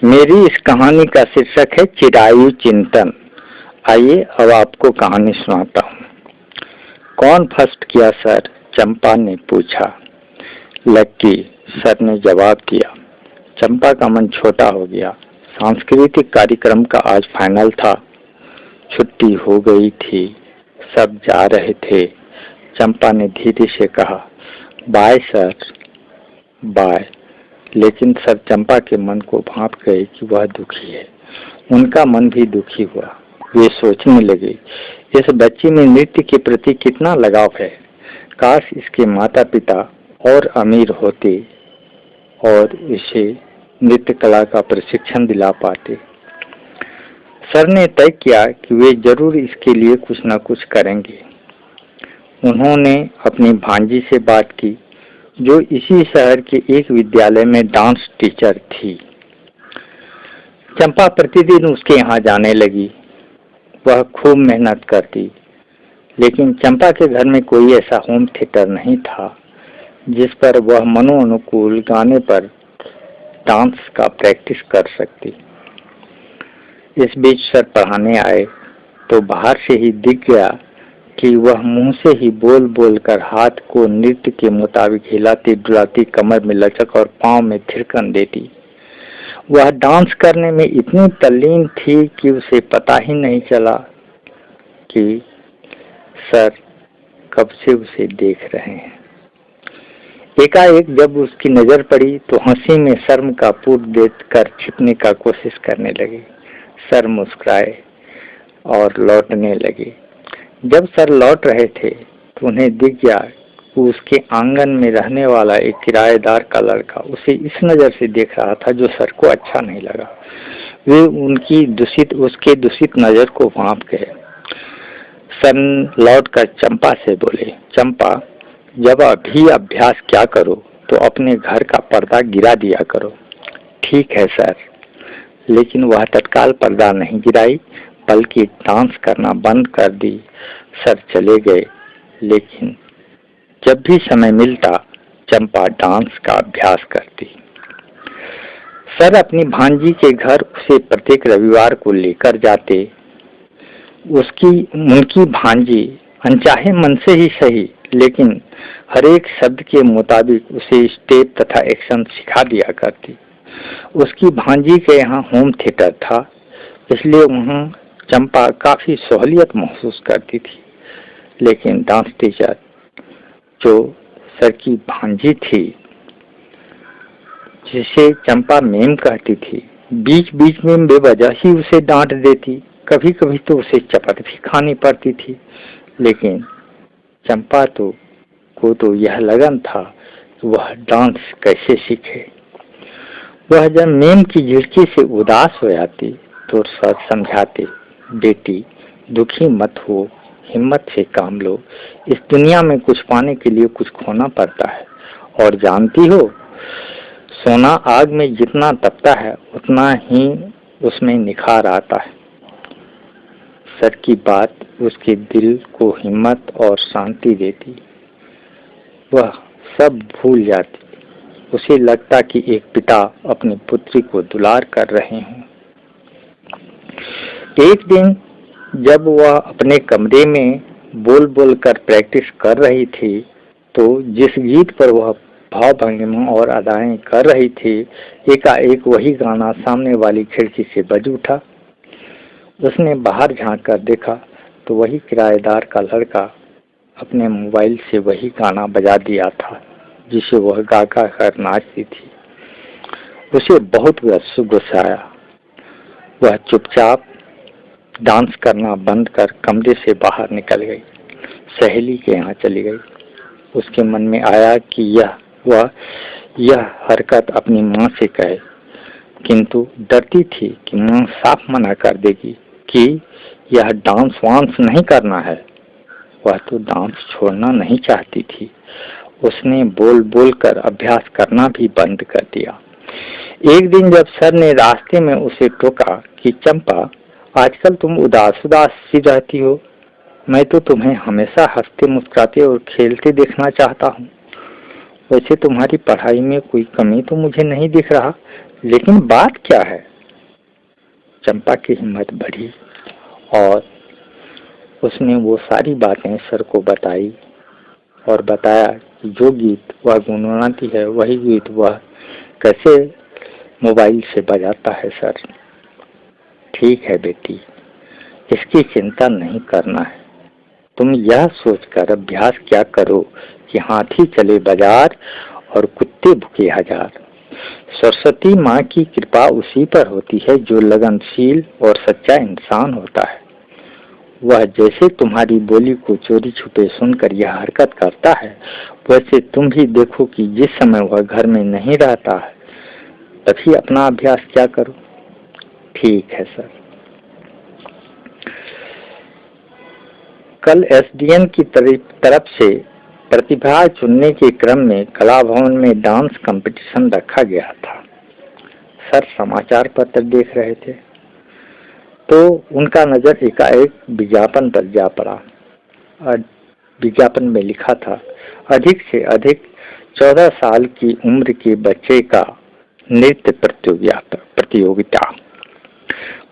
मेरी इस कहानी का शीर्षक है चिरायु चिंतन। आइए अब आपको कहानी सुनाता हूँ। कौन फर्स्ट किया सर? चंपा ने पूछा। लक्की, सर ने जवाब दिया। चंपा का मन छोटा हो गया। सांस्कृतिक कार्यक्रम का आज फाइनल था। छुट्टी हो गई थी, सब जा रहे थे। चंपा ने धीरे से कहा, बाय सर। बाय। लेकिन सर चंपा के मन को भांप गए कि वह दुखी है। उनका मन भी दुखी हुआ। वे सोचने लगे, इस बच्ची में नृत्य के प्रति कितना लगाव है। काश इसके माता पिता और अमीर होते और इसे नृत्य कला का प्रशिक्षण दिला पाते। सर ने तय किया कि वे जरूर इसके लिए कुछ न कुछ करेंगे। उन्होंने अपनी भांजी से बात की, जो इसी शहर के एक विद्यालय में डांस टीचर थी। चंपा प्रतिदिन उसके यहाँ जाने लगी। वह खूब मेहनत करती, लेकिन चंपा के घर में कोई ऐसा होम थिएटर नहीं था जिस पर वह मनोअनुकूल गाने पर डांस का प्रैक्टिस कर सकती। इस बीच सर पढ़ाने आए तो बाहर से ही दिख गया कि वह मुंह से ही बोल बोल कर हाथ को नृत्य के मुताबिक हिलाती डुलाती, कमर में लचक और पांव में थिरकन देती। वह डांस करने में इतनी तल्लीन थी कि उसे पता ही नहीं चला कि सर कब से उसे देख रहे हैं। एकाएक जब उसकी नजर पड़ी तो हंसी में शर्म का पूर देकर छिपने का कोशिश करने लगे। सर मुस्कुराए और लौटने लगे। जब सर लौट रहे थे तो उन्हें दिख गया कि उसके आंगन में रहने वाला एक किराएदार का लड़का उसे इस नजर से देख रहा था जो सर को अच्छा नहीं लगा। वे उसके दूषित नजर को भांप गए। सर लौटकर चंपा से बोले, चंपा, जब अभी अभ्यास क्या करो तो अपने घर का पर्दा गिरा दिया करो। ठीक है सर। लेकिन वह तत्काल पर्दा नहीं गिराई, बल्कि डांस करना बंद कर दी। सर चले गए, लेकिन जब भी समय मिलता चंपा डांस का अभ्यास करती। सर अपनी भांजी के घर उसे प्रत्येक रविवार को लेकर जाते। उनकी भांजी अनचाहे मन से ही सही, लेकिन हर एक शब्द के मुताबिक उसे स्टेप तथा एक्शन सिखा दिया करती। उसकी भांजी के यहाँ होम थिएटर था, इसलिए वहाँ चंपा काफी सहूलियत महसूस करती थी। लेकिन डांस टीचर, जो सर की भांजी थी, जिसे चंपा मेम कहती थी, बीच बीच में बेवजह ही उसे डांट देती। कभी कभी तो उसे चपत भी खानी पड़ती थी। लेकिन चंपा को तो यह लगन था कि वह डांस कैसे सीखे। वह जब मेम की झिड़की से उदास हो जाती तो सर समझाते, बेटी दुखी मत हो, हिम्मत से काम लो। इस दुनिया में कुछ पाने के लिए कुछ खोना पड़ता है। और जानती हो, सोना आग में जितना तपता है उतना ही उसमें निखार आता है। सर की बात उसके दिल को हिम्मत और शांति देती। वह सब भूल जाती। उसे लगता कि एक पिता अपनी पुत्री को दुलार कर रहे हों। एक दिन जब वह अपने कमरे में बोल बोल कर प्रैक्टिस कर रही थी, तो जिस गीत पर वह भाव भंगिमा और अदाएं कर रही थी, एकाएक वही गाना सामने वाली खिड़की से बज उठा। उसने बाहर झांक कर देखा तो वही किराएदार का लड़का अपने मोबाइल से वही गाना बजा दिया था जिसे वह गा गा कर नाचती थी। उसे बहुत गुस्सा आया। वह चुपचाप डांस करना बंद कर कमरे से बाहर निकल गई, सहेली के यहाँ चली गई। उसके मन में आया कि यह हरकत अपनी माँ से कहे, किंतु डरती थी कि माँ साफ मना कर देगी कि यह डांस वांस नहीं करना है। वह तो डांस छोड़ना नहीं चाहती थी। उसने बोल बोल कर अभ्यास करना भी बंद कर दिया। एक दिन जब सर ने रास्ते में उसे टोका कि चंपा, आजकल तुम उदास सी रहती हो। मैं तो तुम्हें हमेशा हंसते मुस्कुराते और खेलते देखना चाहता हूँ। वैसे तुम्हारी पढ़ाई में कोई कमी तो मुझे नहीं दिख रहा, लेकिन बात क्या है? चंपा की हिम्मत बढ़ी और उसने वो सारी बातें सर को बताई और बताया कि जो गीत वह गुनगुनाती है वही गीत वह कैसे मोबाइल से बजाता है सर। ठीक है बेटी, इसकी चिंता नहीं करना है। तुम यह सोचकर अभ्यास क्या करो कि हाथी चले बाजार और कुत्ते भूखे हजार। सरस्वती माँ की कृपा उसी पर होती है जो लगनशील और सच्चा इंसान होता है। वह जैसे तुम्हारी बोली को चोरी छुपे सुनकर यह हरकत करता है, वैसे तुम भी देखो कि जिस समय वह घर में नहीं रहता है तभी अपना अभ्यास क्या करो। ठीक है सर। कल एसडीएम की तरफ से प्रतिभा चुनने के क्रम में कला भवन में डांस कंपटीशन रखा गया था। सर समाचार पत्र देख रहे थे तो उनका नजर एकाएक विज्ञापन पर जा पड़ा। विज्ञापन में लिखा था, अधिक से अधिक 14 साल की उम्र के बच्चे का नृत्य प्रतियोगिता।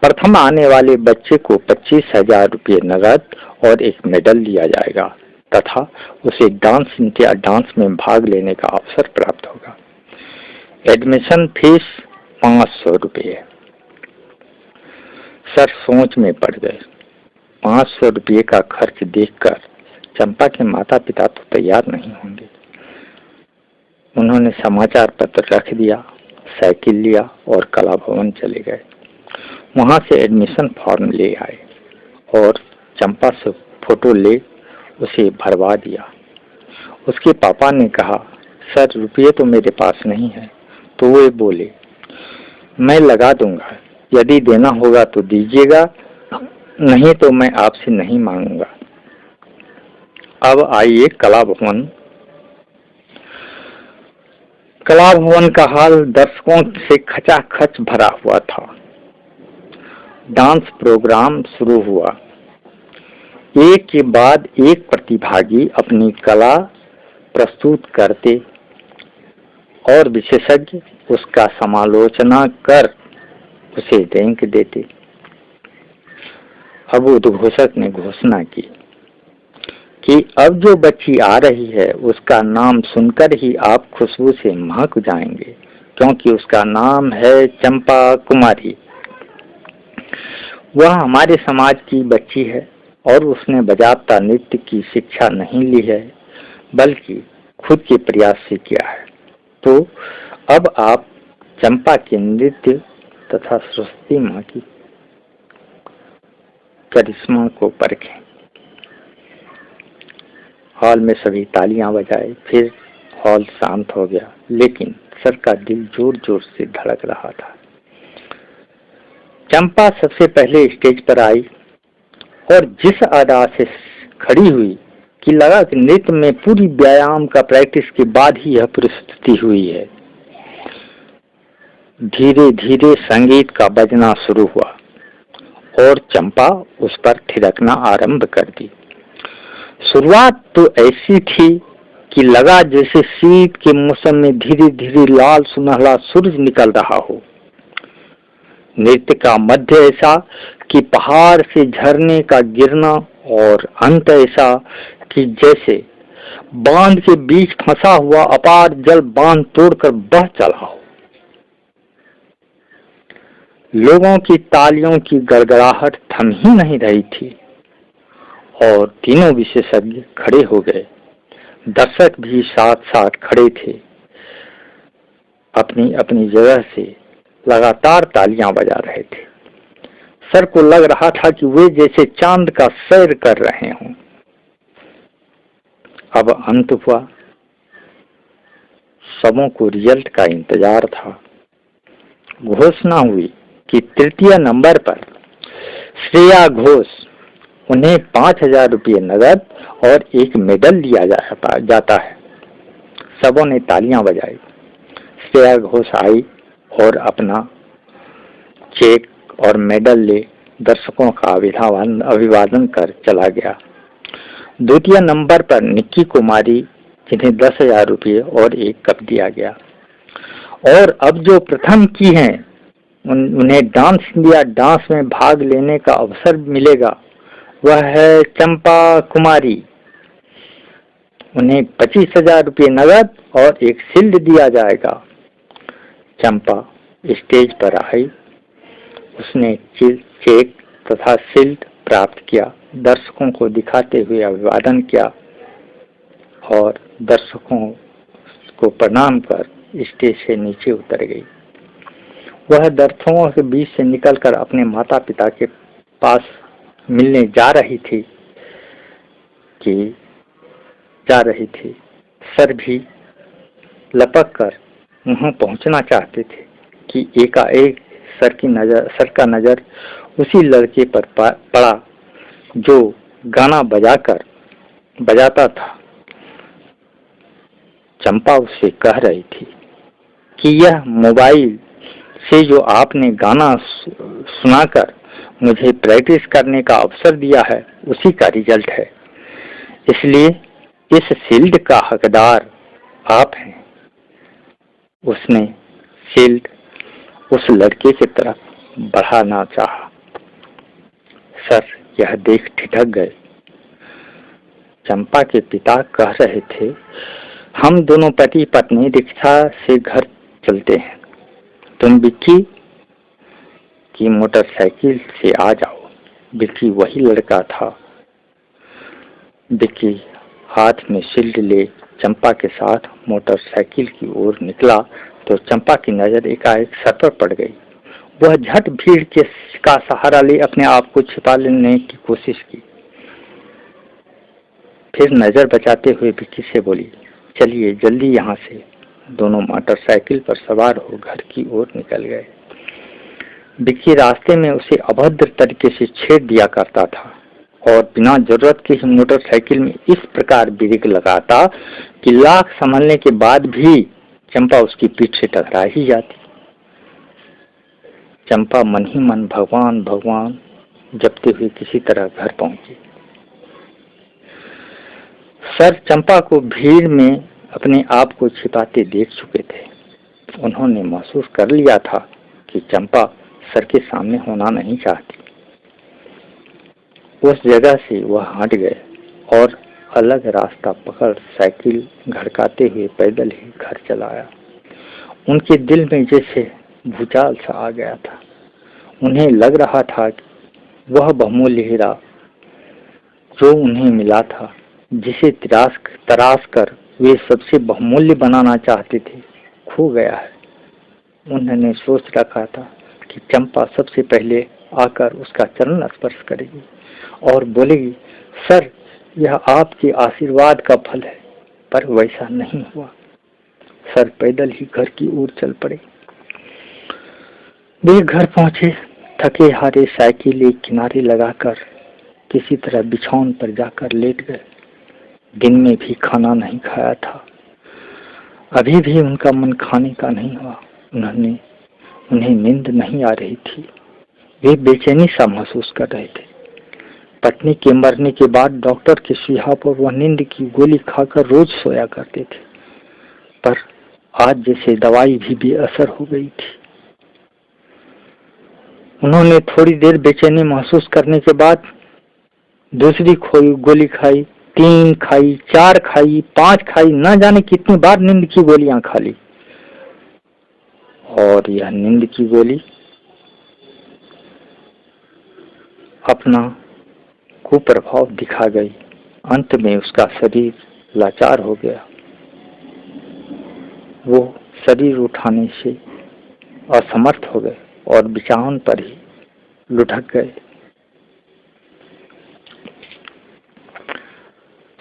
प्रथम आने वाले बच्चे को 25,000 रुपये नगद और एक मेडल दिया जाएगा तथा उसे डांस इंडिया डांस में भाग लेने का अवसर प्राप्त होगा। एडमिशन फीस 500 रुपये। सर सोच में पड़ गए। 500 रुपये का खर्च देखकर चंपा के माता पिता तो तैयार नहीं होंगे। उन्होंने समाचार पत्र रख दिया, साइकिल लिया और कला भवन चले गए। वहां से एडमिशन फॉर्म ले आए और चंपा से फोटो ले उसे भरवा दिया। उसके पापा ने कहा, सर रुपये तो मेरे पास नहीं है। तो वे बोले, मैं लगा दूंगा, यदि देना होगा तो दीजिएगा, नहीं तो मैं आपसे नहीं मांगूंगा। अब आइए कला भवन। कला भवन का हाल दर्शकों से खचाखच भरा हुआ था। डांस प्रोग्राम शुरू हुआ। एक के बाद एक प्रतिभागी अपनी कला प्रस्तुत करते और विशेषज्ञ उसका समालोचना कर उसे रैंक देते। अब उद्घोषक ने घोषणा की कि अब जो बच्ची आ रही है उसका नाम सुनकर ही आप खुशबू से महक जाएंगे, क्योंकि उसका नाम है चंपा कुमारी। वह हमारे समाज की बच्ची है और उसने बजाता नृत्य की शिक्षा नहीं ली है, बल्कि खुद के प्रयास से किया है। तो अब आप चंपा के नृत्य तथा सरस्वती माँ की करिश्मा को परखें। हॉल में सभी तालियां बजाए। फिर हॉल शांत हो गया, लेकिन सर का दिल जोर जोर से धड़क रहा था। चंपा सबसे पहले स्टेज पर आई और जिस अदा से खड़ी हुई कि लगा कि नृत्य में पूरी व्यायाम का प्रैक्टिस के बाद ही यह प्रस्तुति हुई है। धीरे धीरे संगीत का बजना शुरू हुआ और चंपा उस पर थिरकना आरंभ कर दी। शुरुआत तो ऐसी थी कि लगा जैसे शीत के मौसम में धीरे धीरे लाल सुनहला सूरज निकल रहा हो। नृत्य का मध्य ऐसा कि पहाड़ से झरने का गिरना और अंत ऐसा कि जैसे बांध के बीच फंसा हुआ अपार जल बांध तोड़कर बह चला हो। लोगों की तालियों की गड़गड़ाहट थम ही नहीं रही थी और तीनों विशेषज्ञ खड़े हो गए। दर्शक भी साथ साथ खड़े थे, अपनी अपनी जगह से लगातार तालियां बजा रहे थे। सर को लग रहा था कि वे जैसे चांद का सैर कर रहे हों। अब अंत हुआ। सबों को रिजल्ट का इंतजार था। घोषणा हुई कि तृतीय नंबर पर श्रेया घोष, उन्हें 5,000 रुपये नगद और एक मेडल दिया जाता है। सबों ने तालियां बजाई। श्रेया घोष आई और अपना चेक और मेडल ले दर्शकों का अभिवादन कर चला गया। द्वितीय नंबर पर निक्की कुमारी, जिन्हें 10,000 रुपये और एक कप दिया गया। और अब जो प्रथम की हैं उन्हें डांस इंडिया डांस में भाग लेने का अवसर मिलेगा। वह है चंपा कुमारी। उन्हें 25,000 रुपये नगद और एक शील्ड दिया जाएगा। चंपा स्टेज पर आई। उसने चेक तथा शील्ड प्राप्त किया, दर्शकों को दिखाते हुए अभिवादन किया और दर्शकों को प्रणाम कर स्टेज से नीचे उतर गई। वह दर्शकों के बीच से निकलकर अपने माता पिता के पास मिलने जा रही थी। सर भी लपक कर वहां पहुंचना चाहते थे कि एकाएक सर का नजर उसी लड़के पर पड़ा जो गाना बजाता था। चंपा उससे कह रही थी कि यह मोबाइल से जो आपने गाना सुनाकर मुझे प्रैक्टिस करने का अवसर दिया है, उसी का रिजल्ट है। इसलिए इस शील्ड का हकदार आप हैं। उसने शील्ड उस लड़के की तरफ बढ़ाना चाहा। सर यह देख ठिठक गए। चंपा के पिता कह रहे थे, हम दोनों पति पत्नी रिक्शा से घर चलते हैं, तुम विक्की की मोटरसाइकिल से आ जाओ। विक्की वही लड़का था। विक्की हाथ में शील्ड ले चंपा के साथ मोटरसाइकिल की ओर निकला तो चंपा की नजर एकाएक सर पर पड़ गई। वह झट भीड़ का सहारा ले अपने आप को छिपा लेने की कोशिश की। फिर नजर बचाते हुए विक्की से बोली, चलिए जल्दी यहाँ से। दोनों मोटरसाइकिल पर सवार हो घर की ओर निकल गए। विक्की रास्ते में उसे अभद्र तरीके से छेड़ दिया करता था और बिना जरूरत के ही मोटरसाइकिल में इस प्रकार ब्रेक लगाता कि लाख संभलने के बाद भी चंपा उसकी पीठ से टकरा ही जाती। चंपा मन ही मन भगवान भगवान जपते हुए किसी तरह घर पहुंची। सर चंपा को भीड़ में अपने आप को छिपाते देख चुके थे। उन्होंने महसूस कर लिया था कि चंपा सर के सामने होना नहीं चाहती। उस जगह से वह हट गए और अलग रास्ता पकड़ साइकिल घड़काते हुए पैदल ही घर चला आया। उनके दिल में जैसे भूचाल सा आ गया था। उन्हें लग रहा था कि वह बहुमूल्य हीरा जो उन्हें मिला था, जिसे तराश कर वे सबसे बहुमूल्य बनाना चाहते थे, खो गया है। उन्होंने सोच रखा था कि चंपा सबसे पहले आकर उसका चरण स्पर्श करेगी और बोलेगी, सर यह आपके आशीर्वाद का फल है। पर वैसा नहीं हुआ। सर पैदल ही घर की ओर चल पड़े। वे घर पहुंचे, थके हारे साइकिल एक किनारे लगाकर किसी तरह बिछौन पर जाकर लेट गए। दिन में भी खाना नहीं खाया था। अभी भी उनका मन खाने का नहीं हुआ। उन्हें नींद नहीं आ रही थी। वे बेचैनी सा महसूस कर रहे थे। पत्नी के मरने के बाद डॉक्टर के सुझाव पर वह नींद की गोली खाकर रोज सोया करते थे, पर आज जैसे दवाई भी बेअसर हो गई थी। उन्होंने थोड़ी देर बेचैनी महसूस करने के बाद दूसरी गोली खाई, 3 खाई, 4 खाई, 5 खाई, न जाने कितनी बार नींद की गोलियां खा ली। और यह नींद की गोली अपना कुप्रभाव दिखा गई। अंत में उसका शरीर लाचार हो गया। वो शरीर उठाने से असमर्थ हो गए और बिछावन पर ही लुढ़क गए।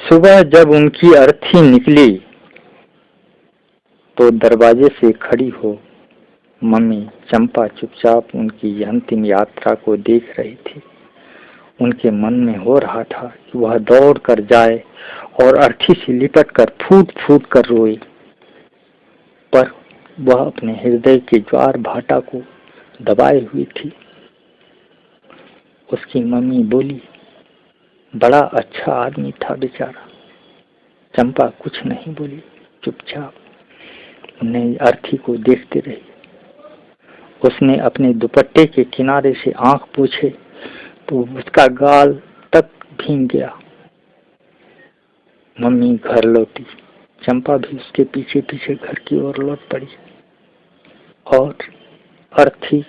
सुबह जब उनकी अर्थी निकली तो दरवाजे से खड़ी हो मम्मी चंपा चुपचाप उनकी अंतिम यात्रा को देख रही थी। उनके मन में हो रहा था कि वह दौड़ कर जाए और अर्थी से लिपट कर फूट फूट कर रोए, पर वह अपने हृदय के ज्वार भाटा को दबाए हुई थी। उसकी मम्मी बोली, बड़ा अच्छा आदमी था बेचारा। चंपा कुछ नहीं बोली, चुपचाप उन्हें अर्थी को देखते रही। उसने अपने दुपट्टे के किनारे से आंख पूछे तो उसका गाल तक भीग गया। मम्मी घर लौटी। चंपा भी उसके पीछे पीछे घर की ओर लौट पड़ी और अर्थी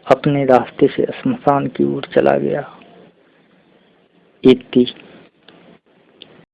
अपने रास्ते से स्मशान की ओर चला गया। इति